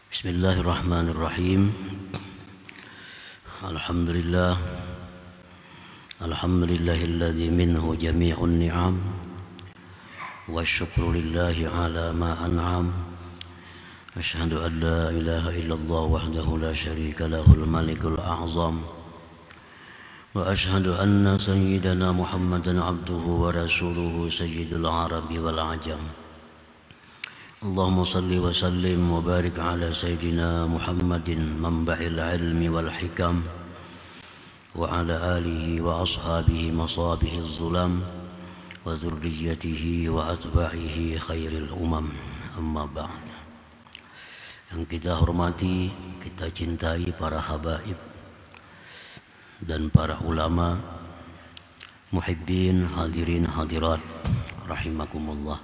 Bismillahirrahmanirrahim. Alhamdulillah. Alhamdulillahilladzi minhu jami'un ni'am. Wa syukru lillahi ala ma an'am. Asyhadu an la ilaha illallah wahdahu la syarika lahul malikul a'zam. Wa asyhadu anna sayyidana Muhammadan abduhu wa rasuluhu sayyidul arabi wal ajam. Allahumma salli wa sallim wa barik ala sayyidina Muhammadin manba'il ilmi wal hikam wa ala alihi wa ashabihi masabihiz zulam wa zurriyatihi wa atba'ihi khairil umam, amma ba'd. Yang kita hormati, kita cintai para habaib dan para ulama, muhibbin, hadirin hadirat rahimakumullah.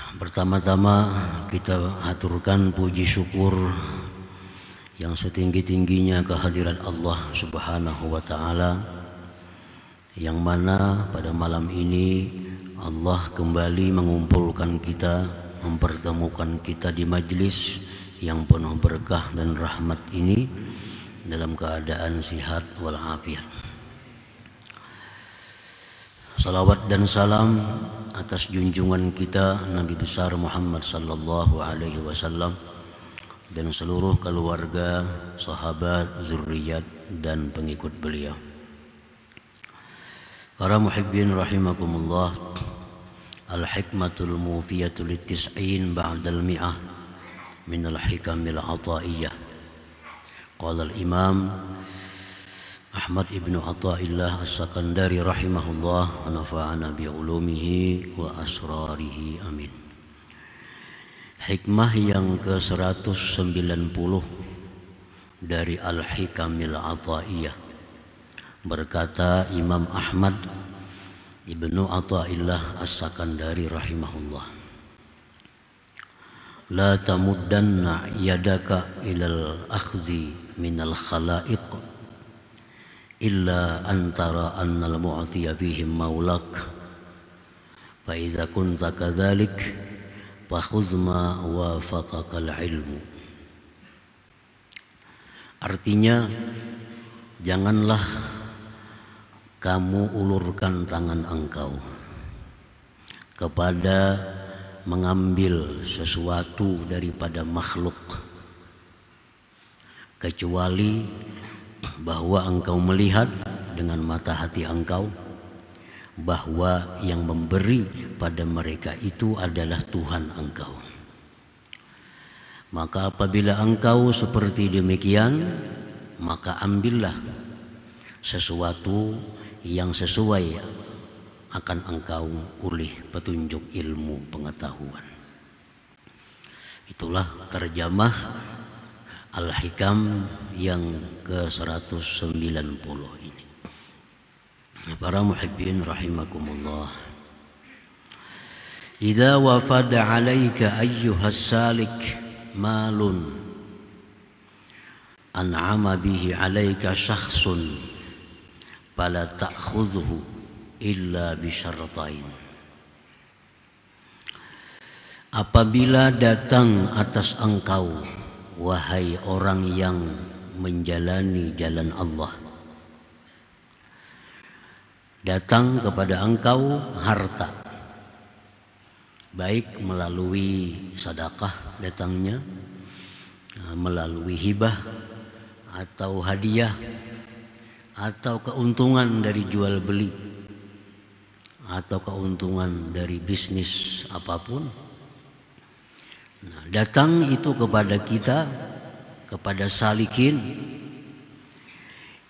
Pertama-tama kita haturkan puji syukur yang setinggi-tingginya kehadirat Allah Subhanahu wa Ta'ala, yang mana pada malam ini Allah kembali mengumpulkan kita, mempertemukan kita di majlis yang penuh berkah dan rahmat ini dalam keadaan sihat walafiat. Salawat dan salam atas junjungan kita Nabi besar Muhammad sallallahu alaihi wasallam dan seluruh keluarga, sahabat, zuriat dan pengikut beliau. Para muhibbin rahimakumullah, al-hikmatul mufiyatul tis'in ba'dal mi'ah min al-hikamil ataiyah. Qala al-imam Ahmad ibn Athaillah As-Sakandari rahimahullah wa nafa'ana bi'ulumihi wa asrarihi amin. Hikmah yang ke-190 dari Al-Hikamil Athaiyah. Berkata Imam Ahmad ibn Athaillah As-Sakandari rahimahullah, la tamuddanna yadaka ilal akhzi minal khalaiq illa antara annal mu'tiya fihim maulak fa iza kunta kadzalik fa khudh ma wafaqakal ilmu. Artinya, janganlah kamu ulurkan tangan engkau kepada mengambil sesuatu daripada makhluk, kecuali bahwa engkau melihat dengan mata hati engkau bahwa yang memberi pada mereka itu adalah Tuhan engkau. Maka apabila engkau seperti demikian, maka ambillah sesuatu yang sesuai akan engkau oleh petunjuk ilmu pengetahuan. Itulah terjemah Al-Hikam yang ke-190 ini. Para muhibbin rahimakumullah, idza wafada 'alaika ayyuhas salik malun an'ama bihi 'alaika syakhsun fala ta'khudhu illa bi syartain. Apabila datang atas engkau, wahai orang yang menjalani jalan Allah, datang kepada engkau harta, baik melalui sedekah datangnya, melalui hibah atau hadiah, atau keuntungan dari jual beli, atau keuntungan dari bisnis apapun. Nah, datang itu kepada kita, kepada salikin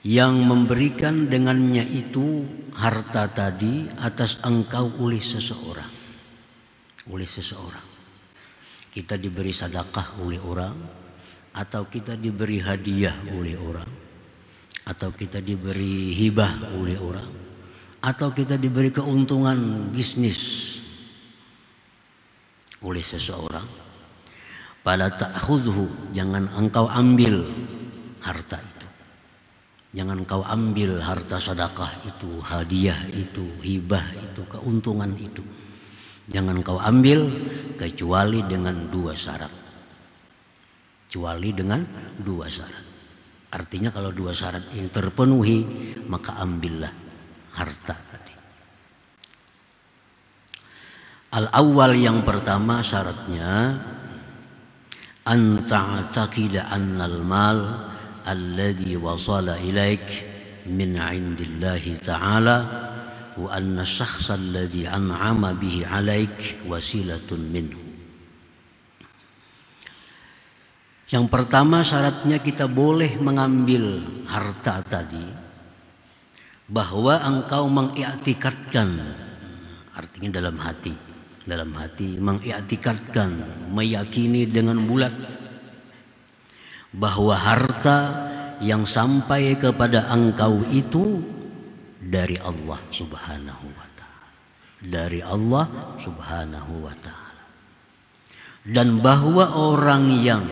yang memberikan dengannya itu harta tadi atas engkau oleh seseorang. Oleh seseorang. Kita diberi sedekah oleh orang, atau kita diberi hadiah oleh orang, atau kita diberi hibah oleh orang, atau kita diberi keuntungan bisnis oleh seseorang. Fala ta'khudhu, jangan engkau ambil harta itu. Jangan engkau ambil harta sedekah itu, hadiah itu, hibah itu, keuntungan itu. Jangan kau ambil kecuali dengan 2 syarat. Kecuali dengan 2 syarat. Artinya kalau 2 syarat ini terpenuhi, maka ambillah harta tadi. Al-awwal, yang pertama syaratnya, an ta'taqida annal mal alladhi wasala ilaik min 'indillahi ta'ala wa anna syakhsa alladhi an'ama bihi 'alaik wasilatun minhu. Yang pertama syaratnya kita boleh mengambil harta tadi bahwa engkau mengiktikadkan, artinya dalam hati mengiktikadkan, meyakini dengan bulat bahwa harta yang sampai kepada engkau itu dari Allah Subhanahu wa ta'ala, dari Allah Subhanahu wa ta'ala, dan bahwa orang yang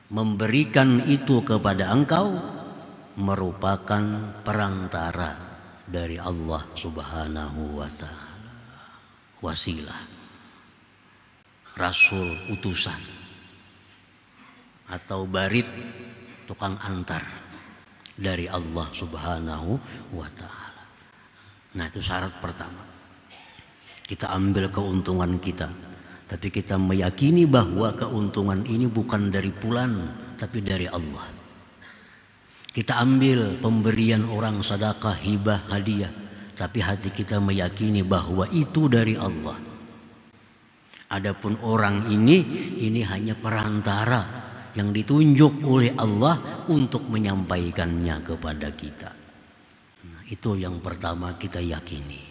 memberikan itu kepada engkau merupakan perantara dari Allah Subhanahu wa ta'ala, wasilah, rasul, utusan, atau barit, tukang antar dari Allah Subhanahu wa ta'ala. Nah, itu syarat pertama. Kita ambil keuntungan kita, tapi kita meyakini bahwa keuntungan ini bukan dari fulan, tapi dari Allah. Kita ambil pemberian orang, sedekah, hibah, hadiah, tapi hati kita meyakini bahwa itu dari Allah. Adapun orang ini hanya perantara yang ditunjuk oleh Allah untuk menyampaikannya kepada kita. Nah, itu yang pertama kita yakini.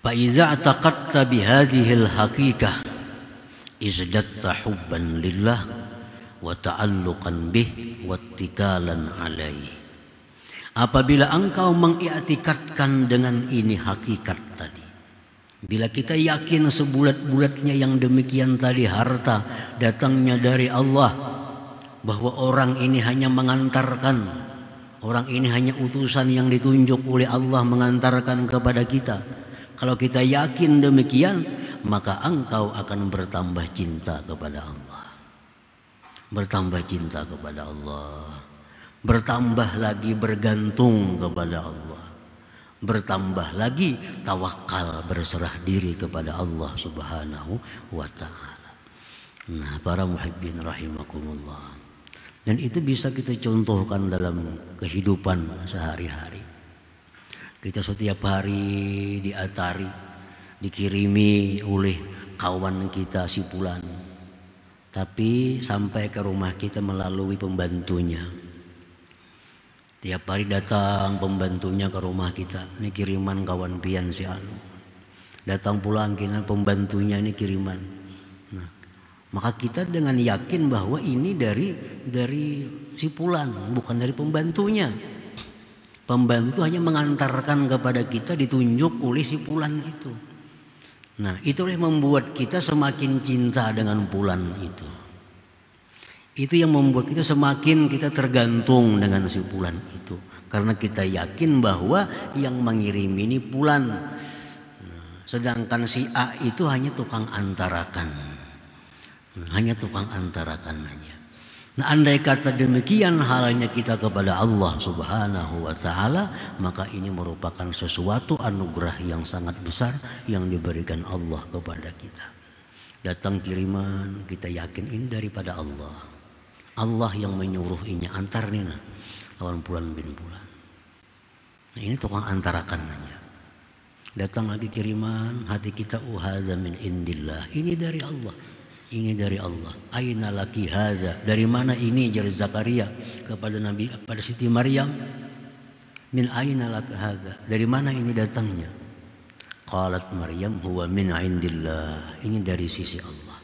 Faiza taqatta bihadhil haqiqah izdatta hubban lillah wa ta'alluqan bih wa ittikalan alaihi. Apabila engkau mengiktikadkan dengan ini hakikat tadi, bila kita yakin sebulat-bulatnya yang demikian tadi, harta datangnya dari Allah, bahwa orang ini hanya mengantarkan, orang ini hanya utusan yang ditunjuk oleh Allah mengantarkan kepada kita. Kalau kita yakin demikian, maka engkau akan bertambah cinta kepada Allah. Bertambah cinta kepada Allah. Bertambah lagi bergantung kepada Allah. Bertambah lagi tawakal, berserah diri kepada Allah Subhanahu wa ta'ala. Nah, para muhibbin rahimakumullah. Dan itu bisa kita contohkan dalam kehidupan sehari-hari. Kita setiap hari diatari, dikirimi oleh kawan kita si fulan, tapi sampai ke rumah kita melalui pembantunya. Tiap hari datang pembantunya ke rumah kita, ini kiriman kawan pian si anu. Datang pulang kita, pembantunya ini kiriman. Nah, maka kita dengan yakin bahwa ini dari si fulan, bukan dari pembantunya. Pembantu itu hanya mengantarkan kepada kita, ditunjuk oleh si fulan itu. Nah, itulah yang membuat kita semakin cinta dengan fulan itu. Itu yang membuat kita semakin tergantung dengan si fulan itu. Karena kita yakin bahwa yang mengirim ini fulan. Nah, sedangkan si A itu hanya tukang antarakan. Hanya tukang antarakan hanya. Nah, andai kata demikian halnya kita kepada Allah Subhanahu wa ta'ala, maka ini merupakan sesuatu anugerah yang sangat besar yang diberikan Allah kepada kita. Datang kiriman, kita yakin ini daripada Allah. Allah yang menyuruh ini, antar nih lawan fulan bin fulan. Nah, ini tukang antarakan hanya. Datang lagi kiriman, hati kita, hadza min indillah, ini dari Allah. Ini dari Allah. Aina laki hadza? Dari mana ini? Jari Zakaria kepada Nabi, kepada Siti Maryam. Min aina laki hadza? Dari mana ini datangnya? Qalat Maryam huwa min indillah. Ini dari sisi Allah.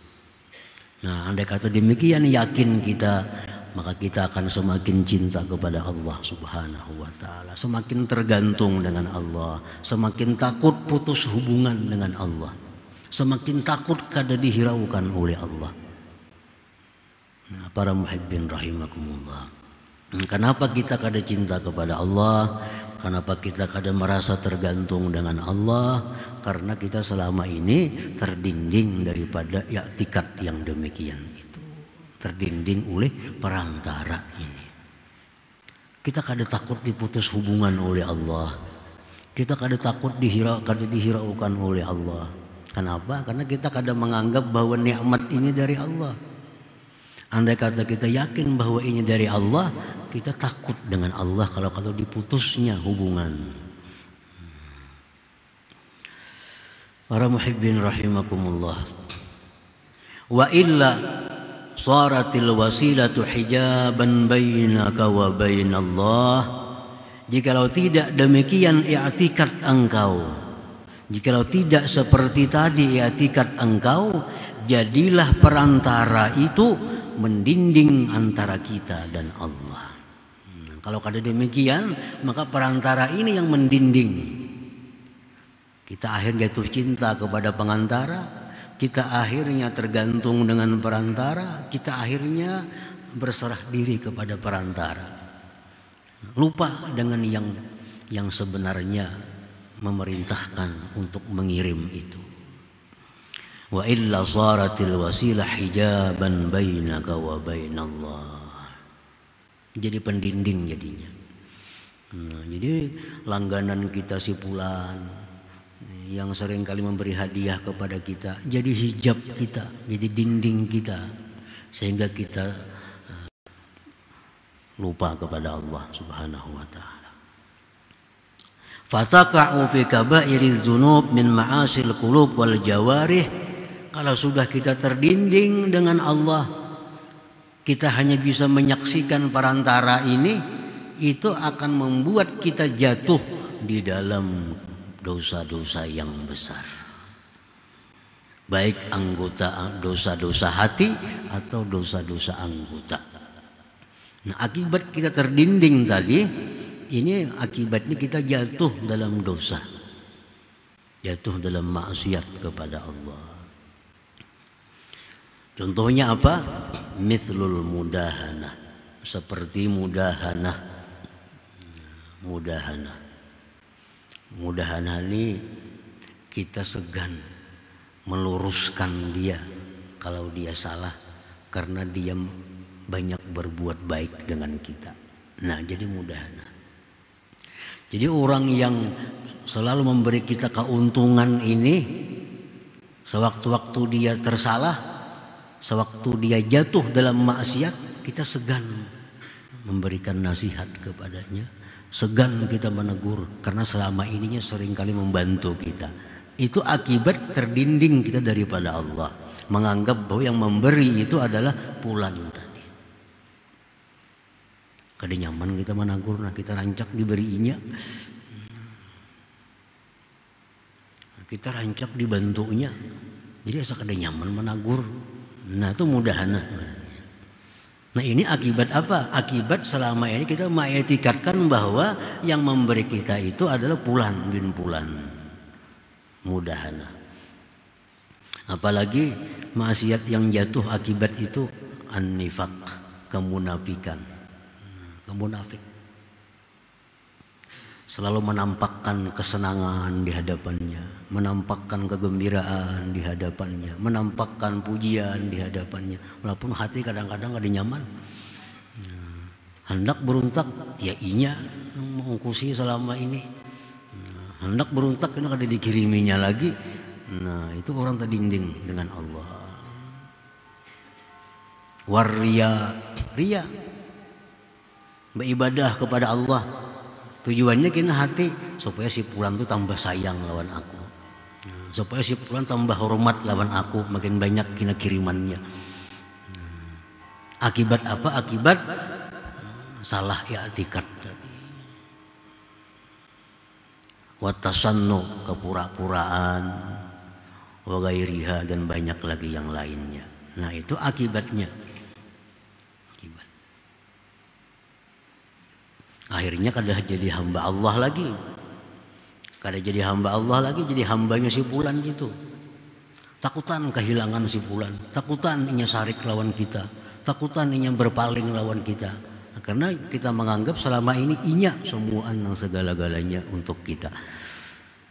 Nah, andai kata demikian yakin kita, maka kita akan semakin cinta kepada Allah Subhanahu wa ta'ala, semakin tergantung dengan Allah, semakin takut putus hubungan dengan Allah, semakin takut kada dihiraukan oleh Allah. Nah, para muhibbin rahimakumullah. Kenapa kita kada cinta kepada Allah? Kenapa kita kada merasa tergantung dengan Allah? Karena kita selama ini terdinding daripada i'tikad yang demikian itu. Terdinding oleh perantara ini. Kita kada takut diputus hubungan oleh Allah. Kita kada takut dihiraukan oleh Allah. Kenapa? Karena kita kada menganggap bahwa nikmat ini dari Allah. Andai kata kita yakin bahwa ini dari Allah, kita takut dengan Allah kalau diputusnya hubungan. Para muhibbin rahimakumullah. Wa illa saratil wasilatu hijaban bainaka wa bainallah. Jikalau tidak demikian i'tikad engkau, jikalau tidak seperti tadi i'tikad engkau, jadilah perantara itu mendinding antara kita dan Allah. Kalau kada demikian, maka perantara ini yang mendinding. Kita akhirnya jatuh cinta kepada pengantara, kita akhirnya tergantung dengan perantara, kita akhirnya berserah diri kepada perantara. Lupa dengan yang sebenarnya memerintahkan untuk mengirim itu. Wa illa saratil wasilah hijaban bainaka wa bainallah. Jadi pendinding jadinya. Jadi langganan kita si fulan yang sering kali memberi hadiah kepada kita, jadi hijab kita, jadi dinding kita, sehingga kita lupa kepada Allah Subhanahu wa taala. Fataka'u fi kaba'iriz dzunub min ma'asil qulub wal jawarih. Kalau sudah kita terdinding dengan Allah, kita hanya bisa menyaksikan perantara ini, itu akan membuat kita jatuh di dalam dosa-dosa yang besar. Baik anggota dosa-dosa hati atau dosa-dosa anggota. Nah, akibat kita terdinding tadi, ini akibatnya kita jatuh dalam dosa. Jatuh dalam maksiat kepada Allah. Contohnya apa? Mithlul mudahanah. Seperti mudahanah. Mudahanah ini kita segan meluruskan dia kalau dia salah, karena dia banyak berbuat baik dengan kita. Nah, jadi mudahanah. Jadi orang yang selalu memberi kita keuntungan ini, sewaktu-waktu dia tersalah, sewaktu dia jatuh dalam maksiat, kita segan memberikan nasihat kepadanya, segan kita menegur, karena selama ininya seringkali membantu kita. Itu akibat terdinding kita daripada Allah, menganggap bahwa yang memberi itu adalah fulan tadi. Kada nyaman kita menegur, nah kita rancak diberinya, kita rancak dibantunya, jadi asa kada nyaman menegur. Nah, itu mudahanah. Nah, ini akibat apa? Akibat selama ini kita mengiktikadkan bahwa yang memberi kita itu adalah fulan bin fulan. Mudahanah. Apalagi maksiat yang jatuh akibat itu an-nifaq, kemunafikan. Kemunafik. Selalu menampakkan kesenangan di hadapannya, menampakkan kegembiraan di hadapannya, menampakkan pujian di hadapannya, walaupun hati kadang-kadang ada nyaman. Hendak beruntak, ya inya mengungkusi selama ini. Hendak beruntak, ini kada dikiriminya lagi. Nah, itu orang terdinding dengan Allah. Waria, ria, beribadah kepada Allah. Tujuannya kena hati supaya si fulan tuh tambah sayang lawan aku, supaya si fulan tambah hormat lawan aku, makin banyak kena kirimannya. Akibat apa? Akibat salah i'tikad tadi. Wa tasannu, kepura-puraan, wa ghairiha, dan banyak lagi yang lainnya. Nah, itu akibatnya. Akhirnya kada jadi hamba Allah lagi. Kada jadi hamba Allah lagi, jadi hambanya si fulan itu. Takutan kehilangan si fulan, takutan inya sarik lawan kita, takutan inya berpaling lawan kita. Karena kita menganggap selama ini inya semua yang segala-galanya untuk kita.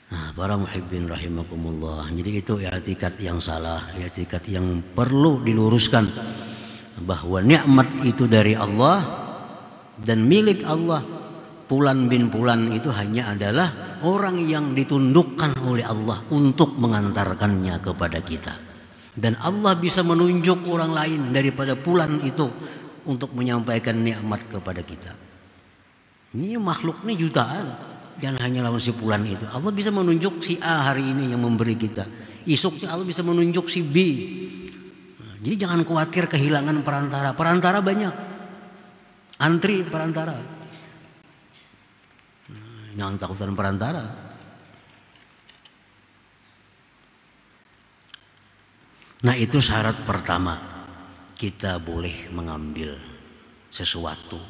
Nah, para muhibbin rahimakumullah. Jadi itu i'tikad yang salah, i'tikad yang perlu diluruskan, bahwa nikmat itu dari Allah dan milik Allah. Fulan bin Fulan itu hanya adalah orang yang ditundukkan oleh Allah untuk mengantarkannya kepada kita. Dan Allah bisa menunjuk orang lain daripada Fulan itu untuk menyampaikan nikmat kepada kita. Ini makhluk ini jutaan, jangan hanya lawan si Fulan itu. Allah bisa menunjuk si A hari ini yang memberi kita. Esoknya Allah bisa menunjuk si B. Nah, jadi jangan khawatir kehilangan perantara. Perantara banyak. Antri perantara. Nah, jangan takutan perantara. Nah, itu syarat pertama. Kita boleh mengambil sesuatu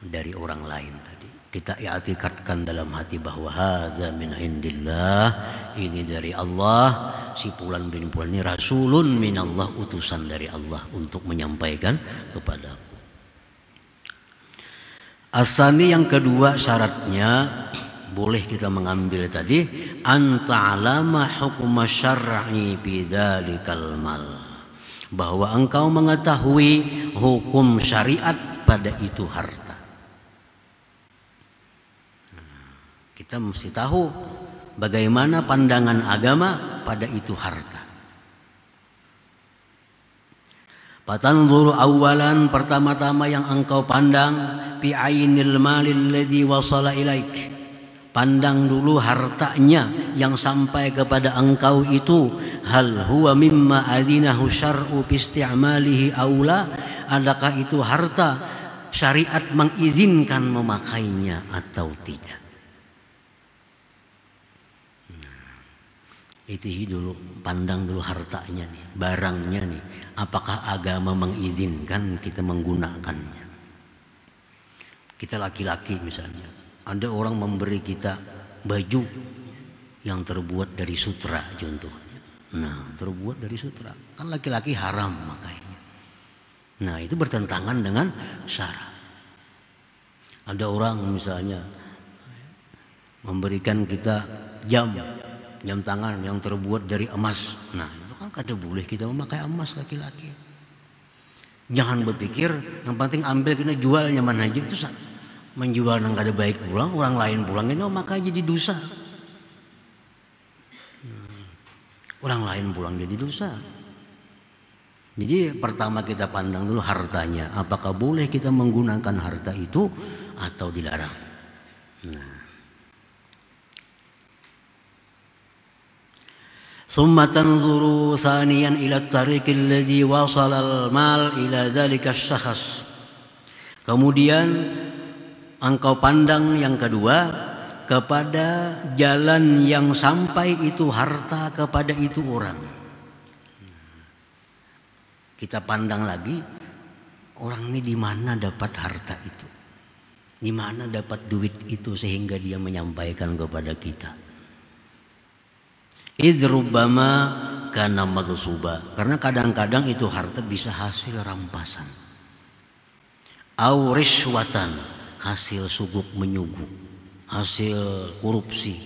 dari orang lain tadi. Kita i'tikadkan dalam hati bahwa hadza min indillah, ini dari Allah. Si Fulan bin Fulan ini rasulun minallah, utusan dari Allah untuk menyampaikan kepadaku. Asani yang kedua syaratnya boleh kita mengambil tadi, anta'lama hukma syar'i bidzalikal mal, bahwa engkau mengetahui hukum syariat pada itu harta. Kita mesti tahu bagaimana pandangan agama pada itu harta. Fatanzuru awalan, pertama-tama yang engkau pandang, bi ainil malil ladzi wasala ilaik. Pandang dulu hartanya yang sampai kepada engkau itu, hal huwa mimma adinahu syar'u bi isti'malihi aula, adakah itu harta syariat mengizinkan memakainya atau tidak. Itu dulu, pandang dulu hartanya nih, barangnya nih, apakah agama mengizinkan kita menggunakannya. Kita laki-laki misalnya, ada orang memberi kita baju yang terbuat dari sutra contohnya. Nah, terbuat dari sutra, kan laki-laki haram makanya. Nah, itu bertentangan dengan syara. Ada orang misalnya memberikan kita jam tangan yang terbuat dari emas. Nah, itu kan kada boleh kita memakai emas laki-laki. Jangan berpikir yang penting ambil kita jual nyaman aja, itu menjual yang kada baik pulang, orang lain pulang itu maka jadi dosa. Orang lain pulang jadi dosa. Jadi pertama kita pandang dulu hartanya, apakah boleh kita menggunakan harta itu atau dilarang. Nah, summa tanzuru thaniyan ila at-tariq alladhi wasala al-mal ila dhalika asy-syakhs. Kemudian engkau pandang yang kedua kepada jalan yang sampai itu harta kepada itu orang. Kita pandang lagi, orang ini di mana dapat harta itu, di mana dapat duit itu sehingga dia menyampaikan kepada kita. Idrubbama kana maghsuba, karena kadang-kadang itu harta bisa hasil rampasan, au rishwatan, hasil suguk menyuguk, hasil korupsi,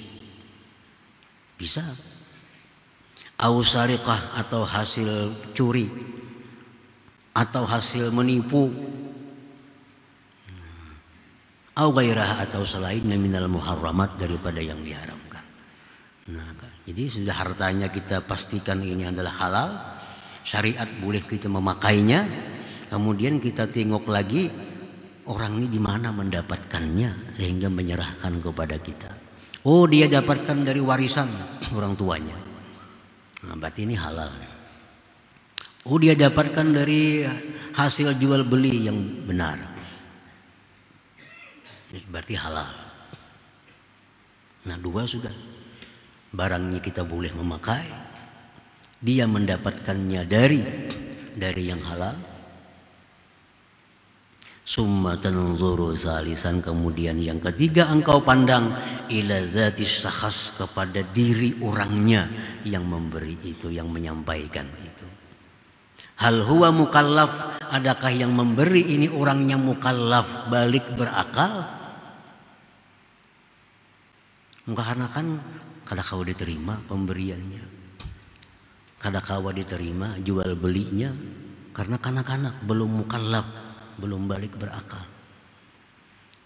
bisa, au sariqah, atau hasil curi, atau hasil menipu, au gairah, atau selainnya minal muharramat, daripada yang diharamkan. Nah, jadi sudah hartanya kita pastikan ini adalah halal, syariat boleh kita memakainya. Kemudian kita tengok lagi orang ini di mana mendapatkannya sehingga menyerahkan kepada kita. Oh, dia dapatkan dari warisan orang tuanya. Nah, berarti ini halal. Oh, dia dapatkan dari hasil jual beli yang benar. Ini berarti halal. Nah, dua sudah. Barangnya kita boleh memakai, dia mendapatkannya dari yang halal. Summa tanzuru salisan, kemudian yang ketiga engkau pandang ila zatis syakhs, kepada diri orangnya yang memberi itu, yang menyampaikan itu. Hal huwa mukallaf, adakah yang memberi ini orangnya mukallaf balik berakal? Karena kan kada kau diterima pemberiannya, kada kau diterima jual belinya, karena kanak-kanak belum mukallaf, belum balik berakal.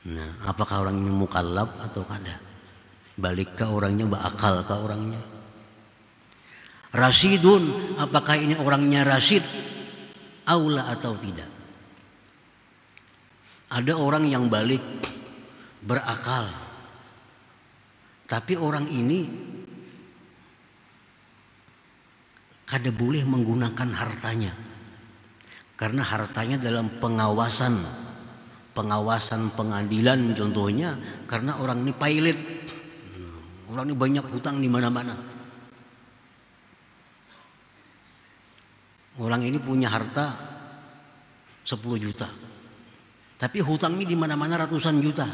Nah, apakah orang ini mukallaf atau kada? Balik ke orangnya, berakal ke orangnya. Rasidun, apakah ini orangnya rasid? Aula atau tidak? Ada orang yang balik berakal, tapi orang ini kada boleh menggunakan hartanya, karena hartanya dalam pengawasan pengadilan contohnya, karena orang ini pailit, orang ini banyak hutang di mana-mana. Orang ini punya harta 10 juta, tapi hutangnya di mana-mana ratusan juta.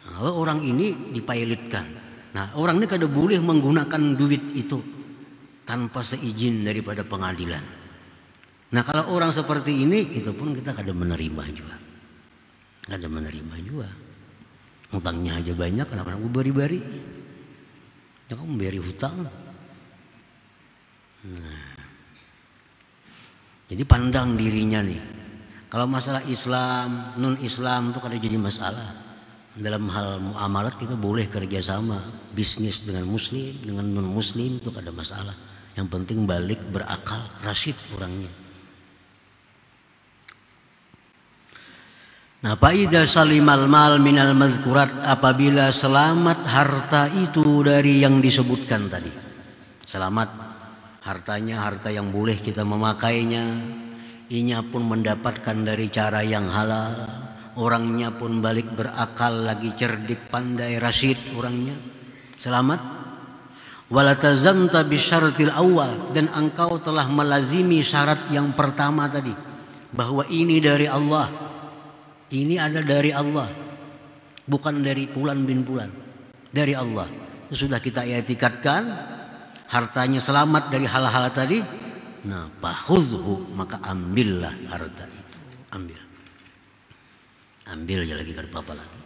Nah, orang ini dipailitkan. Nah, orang ini kada boleh menggunakan duit itu tanpa seizin daripada pengadilan. Nah, kalau orang seperti ini, itu pun kita kada menerima juga. Kada menerima juga. Hutangnya aja banyak, kenapa bari-bari? Jangan memberi hutang. Nah, jadi pandang dirinya nih. Kalau masalah Islam, non-Islam itu kada jadi masalah. Dalam hal muamalat kita boleh kerjasama, bisnis dengan muslim, dengan non-muslim itu kada masalah. Yang penting balik berakal, rasyid orangnya. Nah, faida salimal mal minal mazkurat, apabila selamat harta itu dari yang disebutkan tadi. Selamat hartanya, harta yang boleh kita memakainya, inya pun mendapatkan dari cara yang halal, orangnya pun balik berakal, lagi cerdik, pandai, rasyid orangnya, selamat. Walatazamta bisyaratil awal, dan engkau telah melazimi syarat yang pertama tadi, bahwa ini dari Allah, ini ada dari Allah, bukan dari Fulan bin Fulan, dari Allah. Itu sudah kita i'tikadkan. Hartanya selamat dari hal-hal tadi. Nah, fahuzhu, maka ambillah harta itu. Ambil aja lagi, kada apa-apa lagi.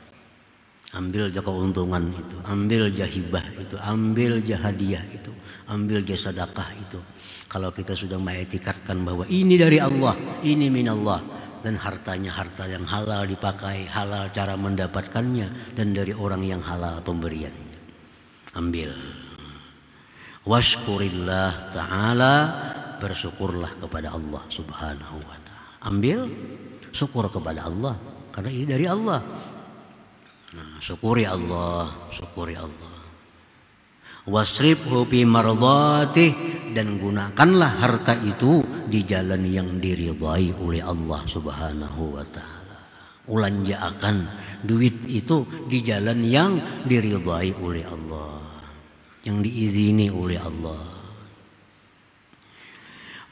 Ambil aja keuntungan itu, ambil aja hibah itu, ambil aja hadiah itu, ambil aja sedekah itu. Kalau kita sudah mengiktikadkan bahwa ini dari Allah, ini minallah, dan hartanya harta yang halal dipakai, halal cara mendapatkannya, dan dari orang yang halal pemberiannya. Ambil. Washkurillah ta'ala, bersyukurlah kepada Allah subhanahu wa ta'ala. Ambil, syukur kepada Allah, karena ini dari Allah. Nah, syukuri Allah, syukuri Allah. Wasribhu fi mardhatih, dan gunakanlah harta itu di jalan yang diridhai oleh Allah subhanahu wa ta'ala. Ulanjaakan duit itu di jalan yang diridhai oleh Allah, yang diizini oleh Allah.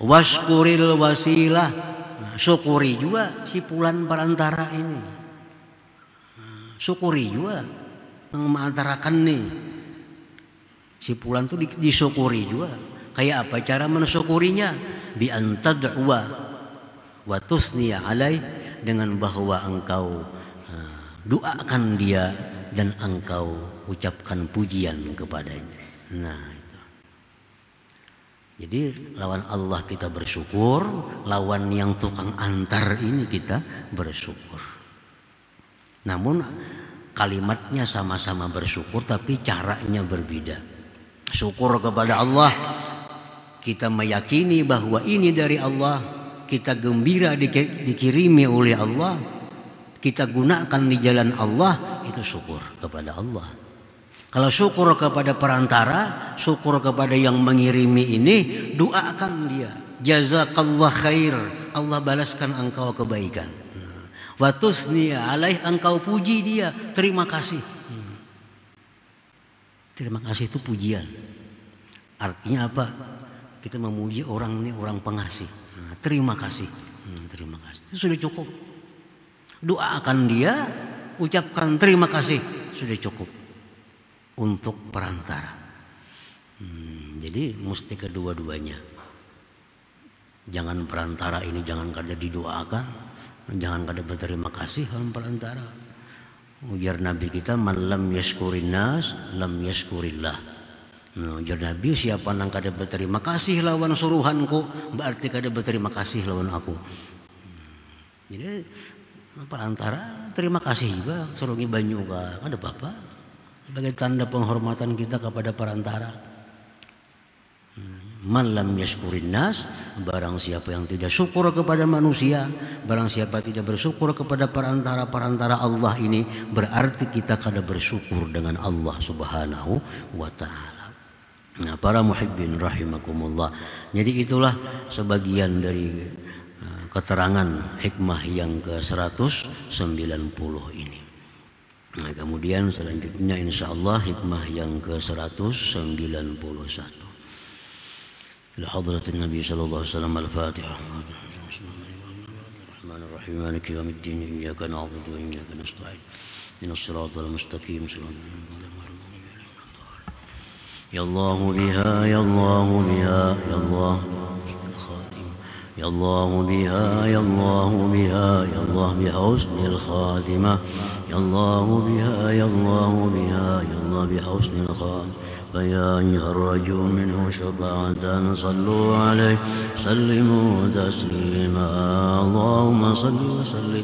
Washkuril wasilah, syukuri juga si Fulan perantara ini. Syukuri juga mengantarakan nih si Fulan tuh disyukuri juga. Kayak apa cara mensyukurinya? Bi antad'wa wa tusniya alaih, dengan bahwa engkau doakan dia dan engkau ucapkan pujian kepadanya. Nah, itu. Jadi lawan Allah kita bersyukur, lawan yang tukang antar ini kita bersyukur. Namun kalimatnya sama-sama bersyukur, tapi caranya berbeda. Syukur kepada Allah, kita meyakini bahwa ini dari Allah, kita gembira dikirimi oleh Allah, kita gunakan di jalan Allah, itu syukur kepada Allah. Kalau syukur kepada perantara, syukur kepada yang mengirimi ini, doakan dia, jazakallah khair, Allah balaskan engkau kebaikan. Wa tusniya alaih, engkau puji dia, terima kasih. Terima kasih itu pujian. Artinya apa? Kita memuji orang ini orang pengasih. Terima kasih. Terima kasih. Itu sudah cukup. Doakan dia, ucapkan terima kasih, sudah cukup untuk perantara. Jadi mesti kedua-duanya. Jangan perantara ini jangan kada didoakan, jangan kada berterima kasih dalam perantara. Ujar Nabi kita, man lam yashkurin nas lam yashkurillah. Ujar Nabi, siapa nang kada berterima kasih lawan suruhanku, berarti kada berterima kasih lawan aku. Jadi perantara terima kasih juga, surungi banyu ka, kada apa-apa. Sebagai tanda penghormatan kita kepada perantara. Man lam yashkurin nas, barang siapa yang tidak syukur kepada manusia, barang siapa tidak bersyukur kepada perantara Allah ini, berarti kita kada bersyukur dengan Allah Subhanahu wa taala. Nah, para muhibbin rahimakumullah. Jadi itulah sebagian dari keterangan hikmah yang ke-190 ini. Nah, kemudian selanjutnya insyaallah hikmah yang ke-191. لحضرة النبي صلى الله عليه وسلم الفاتحة. الرحمن الرحيم مالك يوم الدين إياك نعبد وإياك نستعين من الصراط المستقيم صراط يا الله بها يا الله بها يا الله يا الله بها يا الله بها يا الله بحسن الخاتمة يا الله بها يا الله بها يا الله بحسن الخاتمة فيا أيها الرجل منه شفاعة صلوا عليه سلموا تسليما اللهم صل وسلم